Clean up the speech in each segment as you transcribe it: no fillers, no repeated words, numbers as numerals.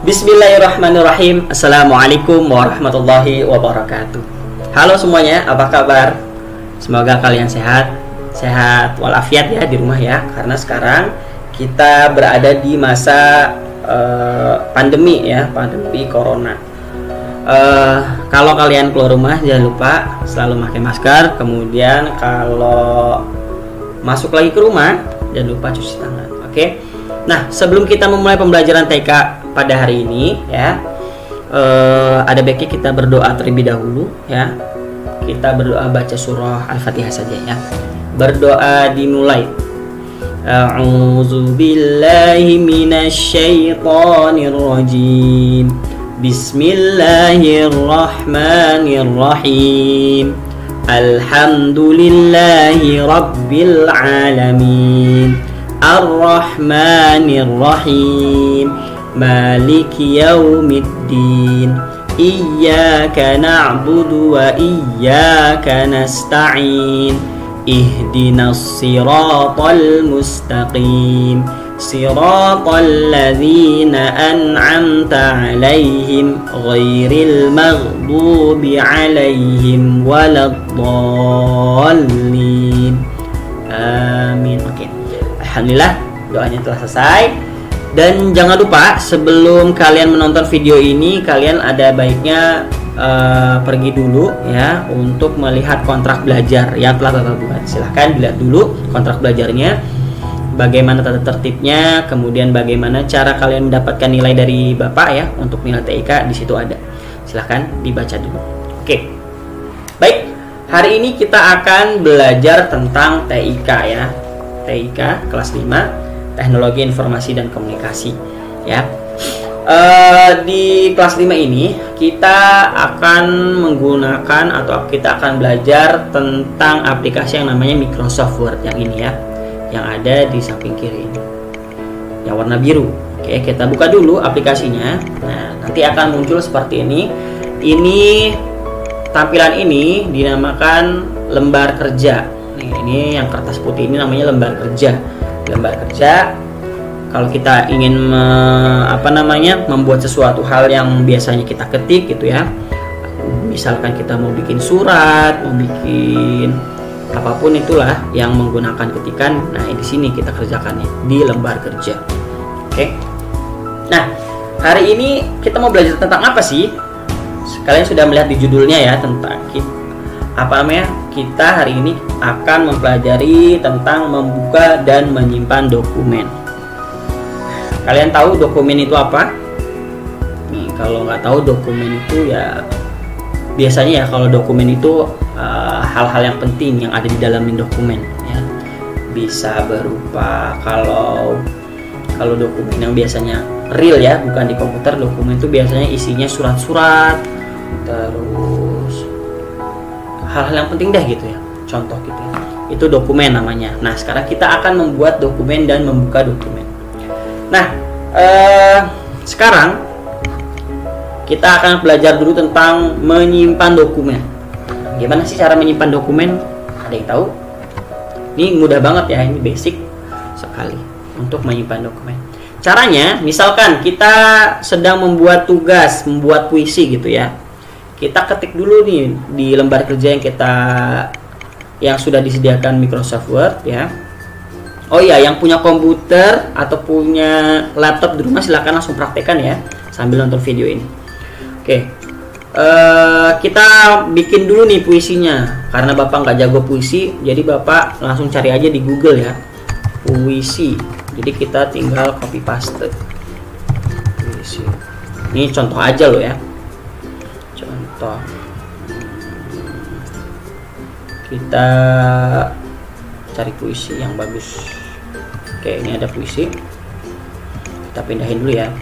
Bismillahirrahmanirrahim. Assalamualaikum warahmatullahi wabarakatuh. Halo semuanya, apa kabar? Semoga kalian sehat walafiat ya di rumah ya. Karena sekarang kita berada di masa pandemi ya, pandemi corona. Kalau kalian keluar rumah jangan lupa selalu pakai masker. Kemudian kalau masuk lagi ke rumah jangan lupa cuci tangan. Oke. Nah, sebelum kita memulai pembelajaran TK pada hari ini ya, ada baiknya kita berdoa terlebih dahulu ya. Kita berdoa baca surah Al-Fatihah saja ya. Berdoa dimulai. A'udzu billahi minasyaitonir rajim. Bismillahirrahmanirrahim. Alhamdulillahi rabbil alamin. Ar-Rahmanir-Rahim. Maliki yaumiddin. Iyyaka na'budu wa iyyaka nasta'in. Ihdinas siratal mustaqim. Siratal ladzina an'amta 'alaihim ghairil maghdubi 'alaihim waladdallin. Amin. Oke. Alhamdulillah doanya telah selesai. Dan jangan lupa sebelum kalian menonton video ini, kalian ada baiknya pergi dulu ya untuk melihat kontrak belajar yang telah Bapak buat. Silahkan dilihat dulu kontrak belajarnya, bagaimana tata tertibnya, kemudian bagaimana cara kalian mendapatkan nilai dari Bapak ya untuk nilai TIK, di situ ada. Silahkan dibaca dulu. Oke. Baik, hari ini kita akan belajar tentang TIK ya. TIK kelas 5, Teknologi Informasi dan Komunikasi ya. Di kelas 5 ini kita akan menggunakan atau kita akan belajar tentang aplikasi yang namanya Microsoft Word yang ini ya, yang ada di samping kiri ini, yang warna biru. Oke, kita buka dulu aplikasinya. Nah, nanti akan muncul seperti ini. Ini tampilan ini dinamakan lembar kerja. Ini yang kertas putih ini namanya lembar kerja. Lembar kerja kalau kita ingin membuat sesuatu hal yang biasanya kita ketik gitu ya. Misalkan kita mau bikin surat, mau bikin apapun itulah yang menggunakan ketikan. Nah, di sini kita kerjakannya di lembar kerja. Oke. Nah, hari ini kita mau belajar tentang apa sih? Kalian sudah melihat di judulnya ya, tentang kita hari ini akan mempelajari tentang membuka dan menyimpan dokumen. Kalian tahu dokumen itu apa? Nih, kalau nggak tahu dokumen itu ya, biasanya ya kalau dokumen itu hal-hal yang penting yang ada di dalam dokumen ya. Bisa berupa kalau dokumen yang biasanya real ya, bukan di komputer, dokumen itu biasanya isinya surat-surat, terus hal-hal yang penting deh gitu ya, contoh gitu ya. Itu dokumen namanya. Nah, sekarang kita akan membuat dokumen dan membuka dokumen. Nah, sekarang kita akan belajar dulu tentang menyimpan dokumen. Gimana sih cara menyimpan dokumen? Ada yang tahu? Ini mudah banget ya, ini basic sekali untuk menyimpan dokumen. Caranya, misalkan kita sedang membuat tugas, membuat puisi gitu ya. Kita ketik dulu nih di lembar kerja yang sudah disediakan Microsoft Word ya. Oh iya, yang punya komputer atau punya laptop di rumah silahkan langsung praktekkan ya sambil nonton video ini. Oke, kita bikin dulu nih puisinya. Karena Bapak nggak jago puisi, jadi Bapak langsung cari aja di Google ya, puisi. Jadi kita tinggal copy paste puisi. Ini contoh aja loh ya. Kita cari puisi yang bagus. Oke, ini ada puisi. Kita pindahin dulu ya.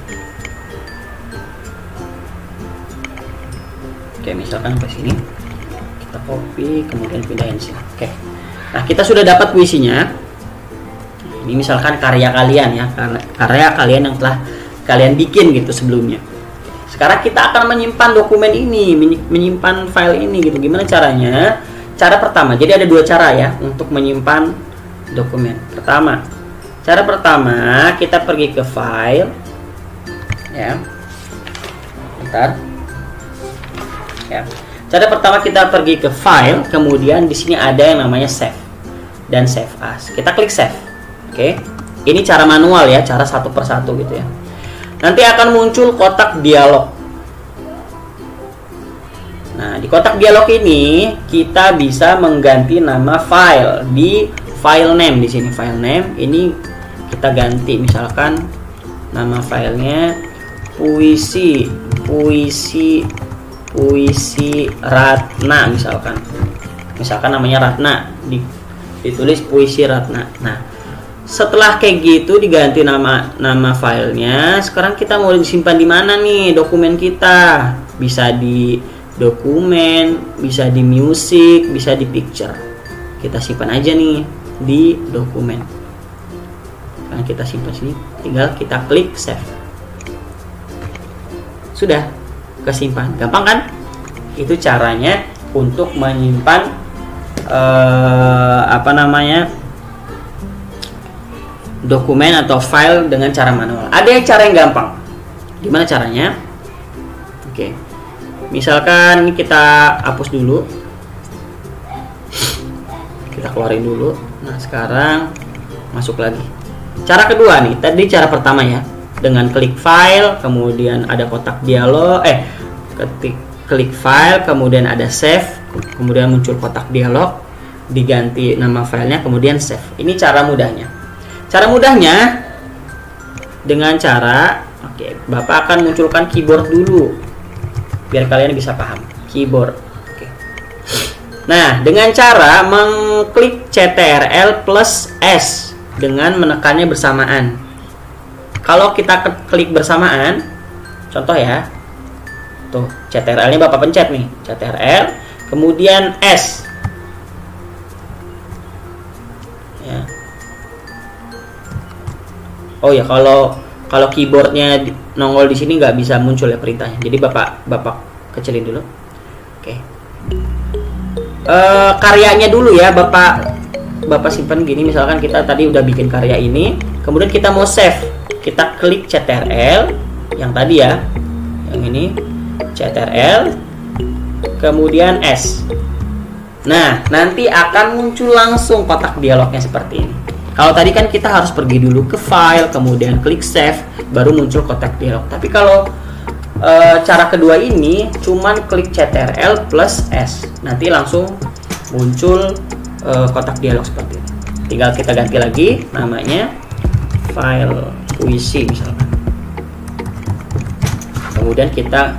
Oke, misalkan ke sini. Kita copy, kemudian pindahin sini. Oke. Nah, kita sudah dapat puisinya. Ini misalkan karya kalian ya, karya kalian yang telah kalian bikin gitu sebelumnya. Sekarang kita akan menyimpan dokumen ini, menyimpan file ini gitu. Gimana caranya? Cara pertama, jadi ada dua cara ya untuk menyimpan dokumen. Cara pertama kita pergi ke file, ya. Sebentar. Ya. Cara pertama kita pergi ke file, kemudian di sini ada yang namanya save dan save as. Kita klik save. Oke. Ini cara manual ya, cara satu persatu gitu ya. Nanti akan muncul kotak dialog. Nah, di kotak dialog ini kita bisa mengganti nama file di file name. Di sini file name ini kita ganti, misalkan nama filenya puisi Ratna, misalkan namanya Ratna, ditulis puisi Ratna. Nah, setelah kayak gitu diganti nama filenya, sekarang kita mau disimpan di mana nih dokumen kita? Bisa di dokumen, bisa di music, bisa di picture. Kita simpan aja nih di dokumen. Sekarang kita simpan sini, tinggal kita klik save. Sudah kesimpan, gampang kan? Itu caranya untuk menyimpan dokumen atau file dengan cara manual. Ada yang cara yang gampang. Gimana caranya? Oke. Misalkan ini kita hapus dulu. Kita keluarin dulu. Nah, sekarang masuk lagi. Cara kedua nih, tadi cara pertama ya. Dengan klik file, kemudian ada kotak dialog, klik file, kemudian ada save, kemudian muncul kotak dialog, diganti nama filenya, kemudian save. Ini cara mudahnya. Cara mudahnya dengan cara, Bapak akan munculkan keyboard dulu, biar kalian bisa paham. Keyboard. Nah, dengan cara mengklik CTRL plus S dengan menekannya bersamaan. Kalau kita klik bersamaan, contoh ya, tuh CTRL-nya Bapak pencet nih, CTRL, kemudian S, ya. Oh ya, kalau keyboardnya nongol di sini nggak bisa muncul ya perintahnya, jadi Bapak kecilin dulu. Oke. Karyanya dulu ya, Bapak simpan gini. Misalkan kita tadi udah bikin karya ini, kemudian kita mau save. Kita klik CTRL yang tadi ya, yang ini CTRL, kemudian S. Nah, nanti akan muncul langsung kotak dialognya seperti ini. Kalau tadi kan kita harus pergi dulu ke file, kemudian klik save, baru muncul kotak dialog. Tapi kalau cara kedua ini cuman klik CTRL plus S, nanti langsung muncul kotak dialog seperti ini. Tinggal kita ganti lagi namanya file puisi misalkan, kemudian kita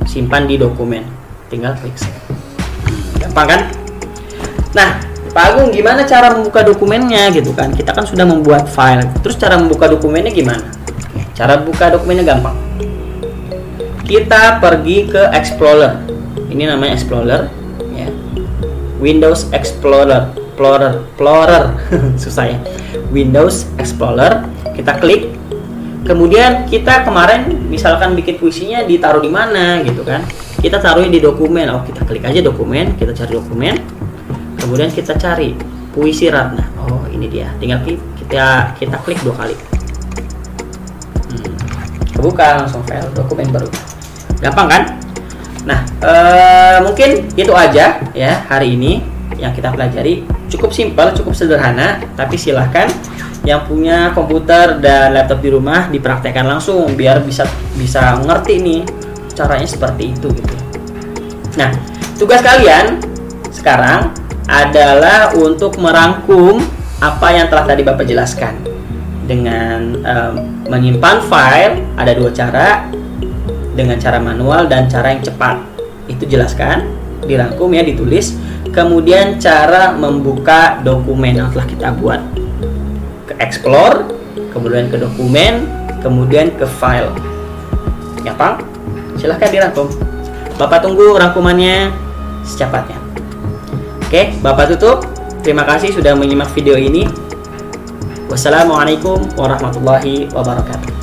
simpan di dokumen, tinggal klik save. Gampang kan? Nah, Pak Agung, gimana cara membuka dokumennya gitu kan? Kita kan sudah membuat file, terus cara membuka dokumennya gimana? Cara buka dokumennya gampang. Kita pergi ke Explorer. Ini namanya Explorer ya. Windows Explorer, susah ya. Windows Explorer, kita klik. Kemudian kita kemarin misalkan bikin puisinya ditaruh di mana gitu kan? Kita taruhnya di dokumen. Oh, kita klik aja dokumen, kita cari dokumen. Kemudian kita cari puisi Ratna. Oh, ini dia. Tinggal kita klik 2 kali. Kebuka langsung file dokumen baru. Gampang kan? Nah, mungkin itu aja ya hari ini yang kita pelajari. Cukup simpel, cukup sederhana, tapi silahkan yang punya komputer dan laptop di rumah dipraktekkan langsung biar bisa ngerti nih caranya seperti itu gitu. Nah, tugas kalian sekarang adalah untuk merangkum apa yang telah tadi Bapak jelaskan. Dengan menyimpan file ada 2 cara, dengan cara manual dan cara yang cepat. Itu jelaskan, dirangkum ya, ditulis. Kemudian cara membuka dokumen yang telah kita buat. Ke explore, kemudian ke dokumen, kemudian ke file. Gampang? Silahkan dirangkum. Bapak tunggu rangkumannya secepatnya. Oke, Bapak tutup. Terima kasih sudah menyimak video ini. Wassalamualaikum warahmatullahi wabarakatuh.